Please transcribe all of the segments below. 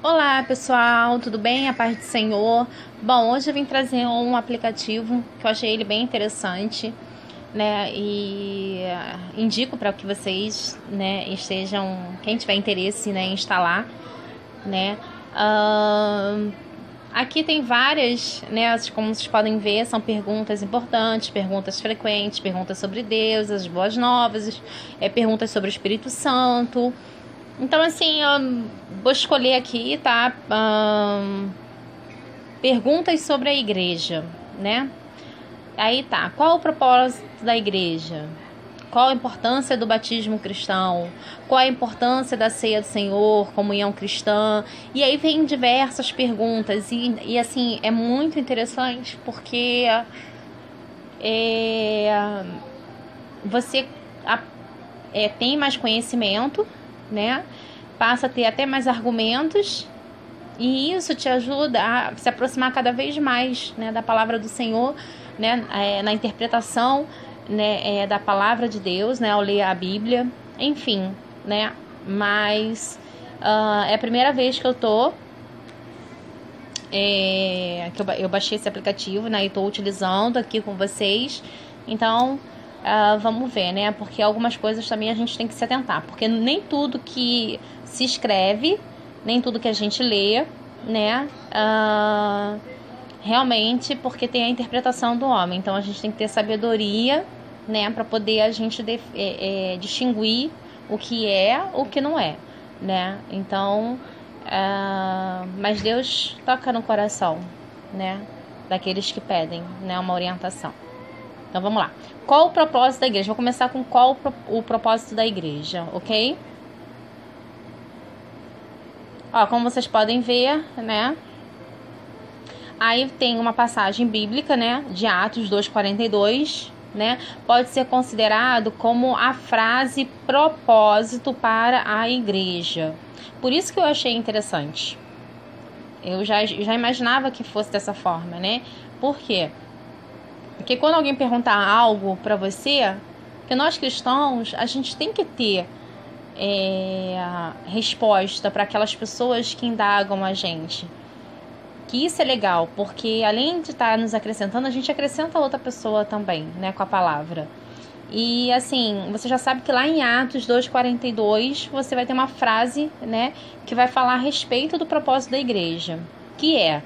Olá pessoal, tudo bem? A paz do Senhor. Bom, hoje eu vim trazer um aplicativo que eu achei ele bem interessante, né? E indico para que vocês, né, estejam, quem tiver interesse, né, em instalar, né? Aqui tem várias, né? Como vocês podem ver, são perguntas importantes, perguntas frequentes, perguntas sobre Deus, as boas novas, perguntas sobre o Espírito Santo. Então, assim, eu vou escolher aqui, tá? Perguntas sobre a igreja, né? Aí tá, qual o propósito da igreja? Qual a importância do batismo cristão? Qual a importância da ceia do Senhor, comunhão cristã? E aí vem diversas perguntas. E assim, é muito interessante porque você tem mais conhecimento, né? Passa a ter até mais argumentos. E isso te ajuda a se aproximar cada vez mais, né, da palavra do Senhor, né, na interpretação, né, da palavra de Deus, né, ao ler a Bíblia, enfim, né, mas é a primeira vez que eu baixei esse aplicativo, né, e estou utilizando aqui com vocês, então vamos ver, né, porque algumas coisas também a gente tem que se atentar, porque nem tudo que se escreve, nem tudo que a gente lê, né, realmente, porque tem a interpretação do homem. Então a gente tem que ter sabedoria, né, para poder a gente distinguir o que é, o que não é, né. Então, mas Deus toca no coração, né, daqueles que pedem, né, uma orientação. Então vamos lá. Qual o propósito da igreja? Vou começar com qual o propósito da igreja, ok? Ó, como vocês podem ver, né? Aí tem uma passagem bíblica, né? De Atos 2:42, né? Pode ser considerado como a frase propósito para a igreja. Por isso que eu achei interessante. Eu já imaginava que fosse dessa forma, né? Por quê? Porque quando alguém perguntar algo para você, que nós cristãos, a gente tem que ter resposta para aquelas pessoas que indagam a gente. Que isso é legal, porque além de estar nos acrescentando, a gente acrescenta a outra pessoa também, né, com a palavra. E assim, você já sabe que lá em Atos 2:42 você vai ter uma frase, né, que vai falar a respeito do propósito da igreja, que é: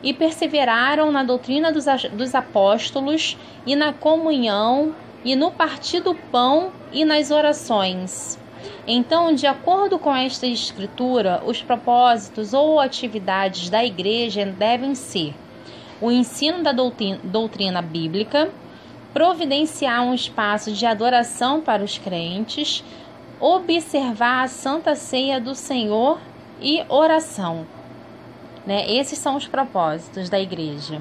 e perseveraram na doutrina dos apóstolos e na comunhão e no partir do pão e nas orações. Então, de acordo com esta escritura, os propósitos ou atividades da igreja devem ser o ensino da doutrina bíblica, providenciar um espaço de adoração para os crentes, observar a Santa Ceia do Senhor e oração. Né? Esses são os propósitos da igreja.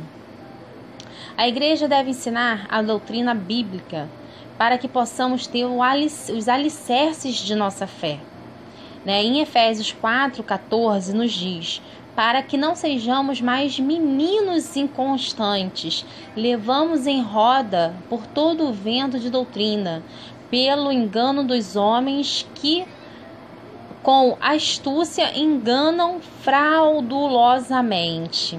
A igreja deve ensinar a doutrina bíblica para que possamos ter os alicerces de nossa fé. Né? Em Efésios 4:14 nos diz: para que não sejamos mais meninos inconstantes, levamos em roda por todo o vento de doutrina, pelo engano dos homens que com astúcia enganam fraudulosamente.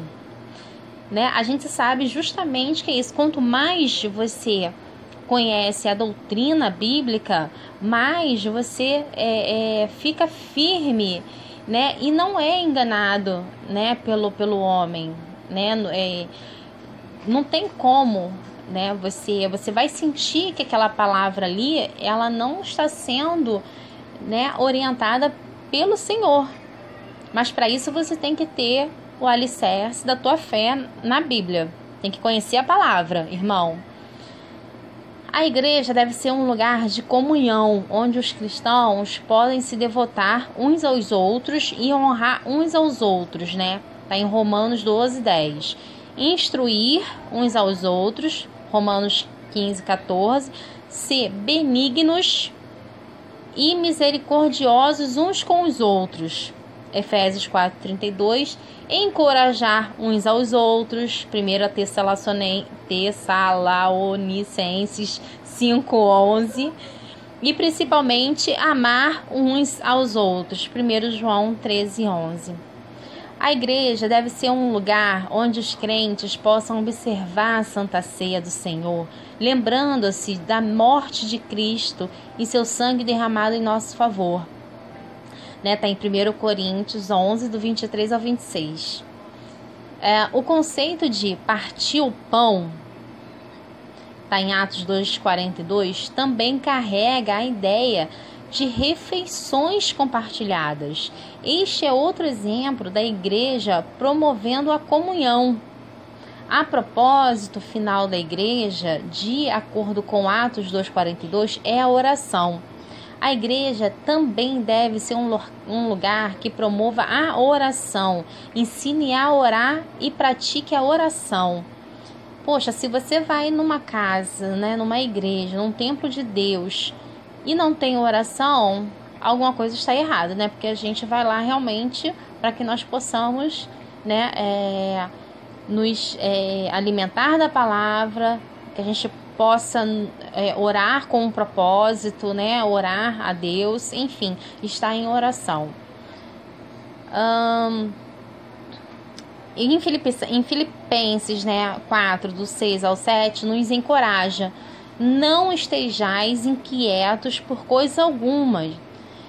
Né? A gente sabe justamente que é isso. Quanto mais você conhece a doutrina bíblica, mais você fica firme, né? E não é enganado, né? pelo homem, né? Não tem como, né? Você vai sentir que aquela palavra ali, ela não está sendo, né, orientada pelo Senhor. Mas para isso você tem que ter o alicerce da tua fé na Bíblia. Tem que conhecer a palavra, irmão. A igreja deve ser um lugar de comunhão, onde os cristãos podem se devotar uns aos outros e honrar uns aos outros, né? Está em Romanos 12:10. Instruir uns aos outros, Romanos 15:14. Ser benignos e misericordiosos uns com os outros, Efésios 4:32. Encorajar uns aos outros, 1 Tessalonicenses 5:11. E principalmente amar uns aos outros, 1 João 13:11. A igreja deve ser um lugar onde os crentes possam observar a Santa Ceia do Senhor, lembrando-se da morte de Cristo e seu sangue derramado em nosso favor. Está em 1 Coríntios 11, do 23 ao 26. O conceito de partir o pão, está em Atos 2,42, também carrega a ideia de refeições compartilhadas. Este é outro exemplo da igreja promovendo a comunhão. A propósito final da igreja, de acordo com Atos 2,42, é a oração. A igreja também deve ser um lugar que promova a oração, ensine a orar e pratique a oração. Poxa, se você vai numa casa, numa igreja, num templo de Deus e não tem oração, alguma coisa está errada, porque a gente vai lá realmente para que nós possamos, nos alimentar da palavra, que a gente possa orar com um propósito, orar a Deus, enfim, estar em oração. Em Filipenses 4, do 6 ao 7, nos encoraja: não estejais inquietos por coisa alguma.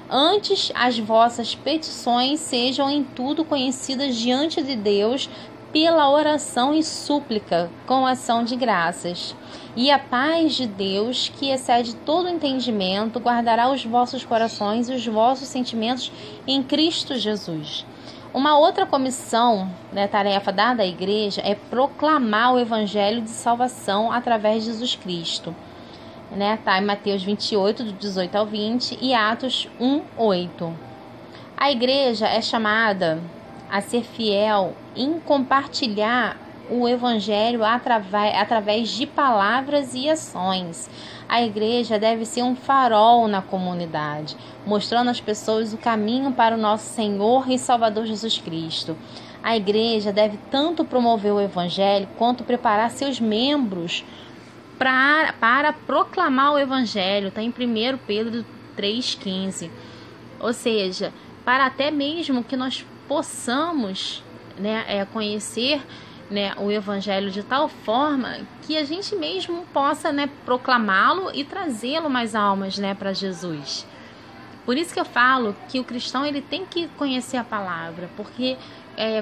Antes, as vossas petições sejam em tudo conhecidas diante de Deus pela oração e súplica, com ação de graças. E a paz de Deus, que excede todo entendimento, guardará os vossos corações e os vossos sentimentos em Cristo Jesus. Uma outra comissão, tarefa dada à igreja, é proclamar o evangelho de salvação através de Jesus Cristo. Está em Mateus 28, do 18 ao 20 e Atos 1, 8. A igreja é chamada a ser fiel em compartilhar o evangelho através de palavras e ações. A igreja deve ser um farol na comunidade, mostrando às pessoas o caminho para o nosso Senhor e Salvador Jesus Cristo. A igreja deve tanto promover o evangelho quanto preparar seus membros para proclamar o evangelho. Está em 1 Pedro 3,15. Ou seja, para até mesmo que nós possamos conhecer o evangelho de tal forma que a gente mesmo possa proclamá-lo e trazê-lo mais almas para Jesus. Por isso que eu falo que o cristão ele tem que conhecer a palavra, porque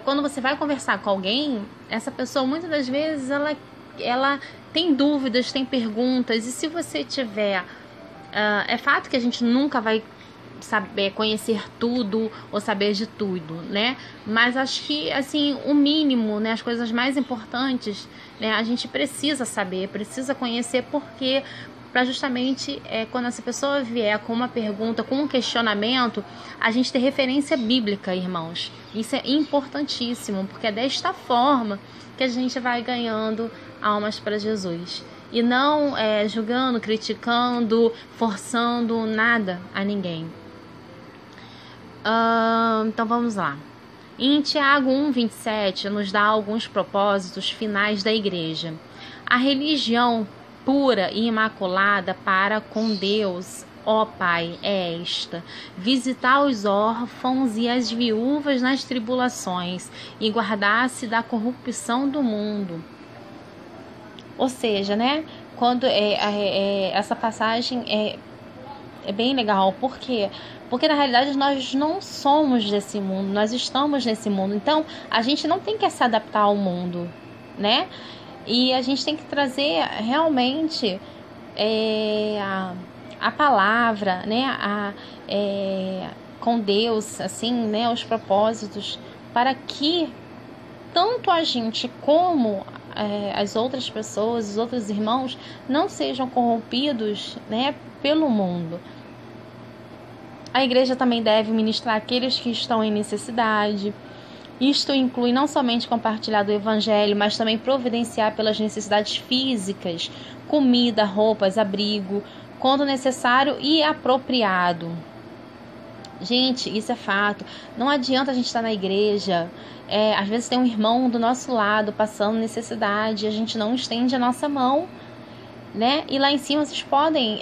quando você vai conversar com alguém, essa pessoa muitas das vezes ela tem dúvidas, tem perguntas, e se você tiver... é fato que a gente nunca vai saber conhecer tudo ou saber de tudo, mas acho que assim o mínimo, as coisas mais importantes, a gente precisa saber, precisa conhecer, porque para justamente quando essa pessoa vier com uma pergunta, com um questionamento, a gente ter referência bíblica, irmãos. Isso é importantíssimo, porque é desta forma que a gente vai ganhando almas para Jesus. E não julgando, criticando, forçando nada a ninguém. Então vamos lá. Em Tiago 1,27 nos dá alguns propósitos finais da igreja. A religião pura e imaculada para com Deus, ó Pai, é esta: visitar os órfãos e as viúvas nas tribulações e guardar-se da corrupção do mundo. Ou seja, quando essa passagem é bem legal. Por quê? Porque na realidade nós não somos desse mundo, nós estamos nesse mundo. Então a gente não tem que se adaptar ao mundo, E a gente tem que trazer realmente a palavra, com Deus, assim, os propósitos, para que tanto a gente como as outras pessoas, os outros irmãos, não sejam corrompidos, pelo mundo. A igreja também deve ministrar aqueles que estão em necessidade. Isto inclui não somente compartilhar do evangelho, mas também providenciar pelas necessidades físicas, comida, roupas, abrigo, quando necessário e apropriado. Gente, isso é fato. Não adianta a gente estar na igreja, às vezes tem um irmão do nosso lado passando necessidade, a gente não estende a nossa mão, E lá em cima vocês podem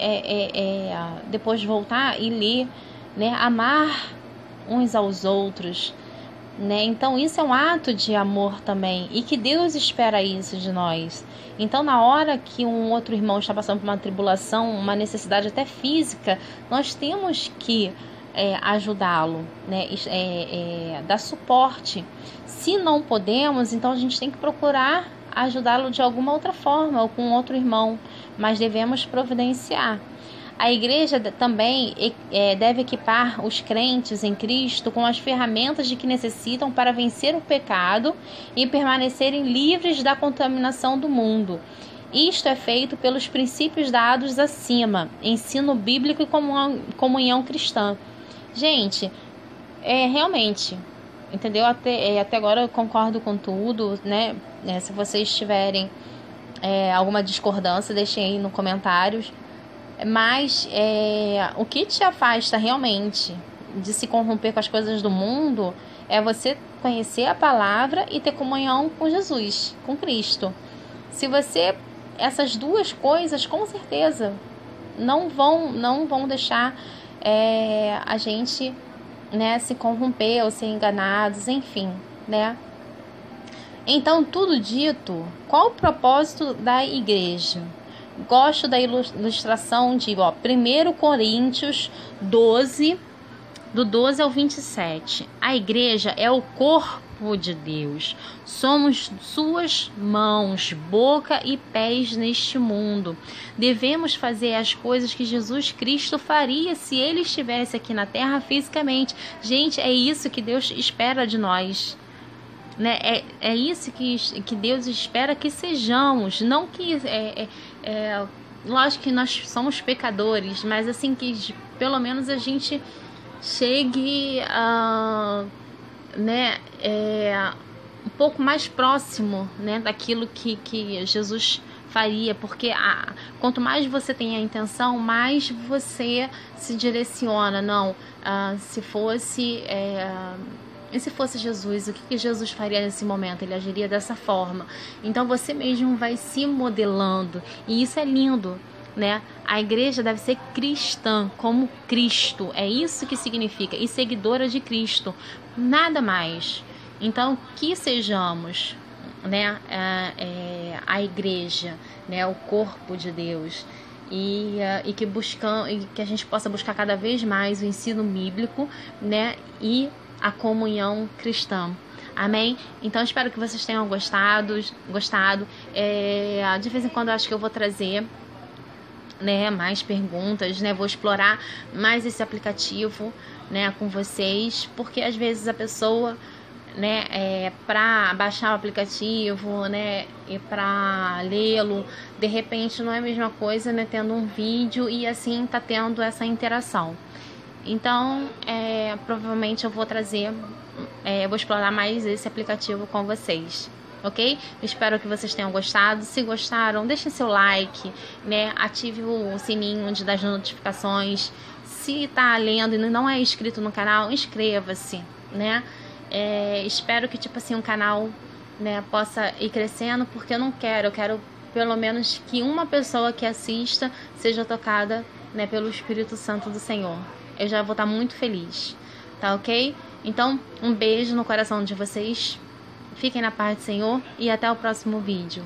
depois voltar e ler, amar uns aos outros, né? Então isso é um ato de amor também, e que Deus espera isso de nós. Então, na hora que um outro irmão está passando por uma tribulação, uma necessidade até física, nós temos que ajudá-lo, né? Dar suporte. Se não podemos, então a gente tem que procurar ajudá-lo de alguma outra forma, ou com outro irmão, mas devemos providenciar. A igreja também deve equipar os crentes em Cristo com as ferramentas de que necessitam para vencer o pecado e permanecerem livres da contaminação do mundo. Isto é feito pelos princípios dados acima, ensino bíblico e comunhão cristã. Gente, realmente, entendeu? Até agora eu concordo com tudo, né? Se vocês tiverem alguma discordância, deixem aí nos comentários. Mas o que te afasta realmente de se corromper com as coisas do mundo é você conhecer a palavra e ter comunhão com Jesus, com Cristo. Se você... Essas duas coisas, com certeza, não vão deixar a gente, né, se corromper ou ser enganados, enfim, né? Então, tudo dito, qual o propósito da igreja? Gosto da ilustração de 1 Coríntios 12, do 12 ao 27. A igreja é o corpo de Deus. Somos suas mãos, boca e pés neste mundo. Devemos fazer as coisas que Jesus Cristo faria se ele estivesse aqui na terra fisicamente. Gente, é isso que Deus espera de nós. Né? É isso que Deus espera que sejamos, não que lógico que nós somos pecadores, mas assim que pelo menos a gente chegue né, um pouco mais próximo, né, daquilo que Jesus faria, porque quanto mais você tem a intenção, mais você se direciona. Não, se fosse Jesus, o que Jesus faria nesse momento? Ele agiria dessa forma. Então você mesmo vai se modelando, e isso é lindo, né? A igreja deve ser cristã, como Cristo, é isso que significa, e seguidora de Cristo, nada mais. Então que sejamos, né, a igreja, né, o corpo de Deus, e que a gente possa buscar cada vez mais o ensino bíblico, né, e a comunhão cristã. Amém? Então espero que vocês tenham gostado. De vez em quando eu acho que eu vou trazer, né, mais perguntas, né? Vou explorar mais esse aplicativo, né, com vocês, porque às vezes a pessoa, né, para baixar o aplicativo, né, e para lê-lo, de repente não é a mesma coisa, né, tendo um vídeo e assim tá tendo essa interação. Então, provavelmente eu vou trazer, vou explorar mais esse aplicativo com vocês, ok? Espero que vocês tenham gostado. Se gostaram, deixem seu like, né? Ative o sininho das notificações. Se tá lendo e não é inscrito no canal, inscreva-se, né? Espero que, tipo assim, o canal, né, possa ir crescendo, porque eu quero pelo menos que uma pessoa que assista seja tocada, né, pelo Espírito Santo do Senhor. Eu já vou estar muito feliz, tá ok? Então, um beijo no coração de vocês, fiquem na paz do Senhor e até o próximo vídeo.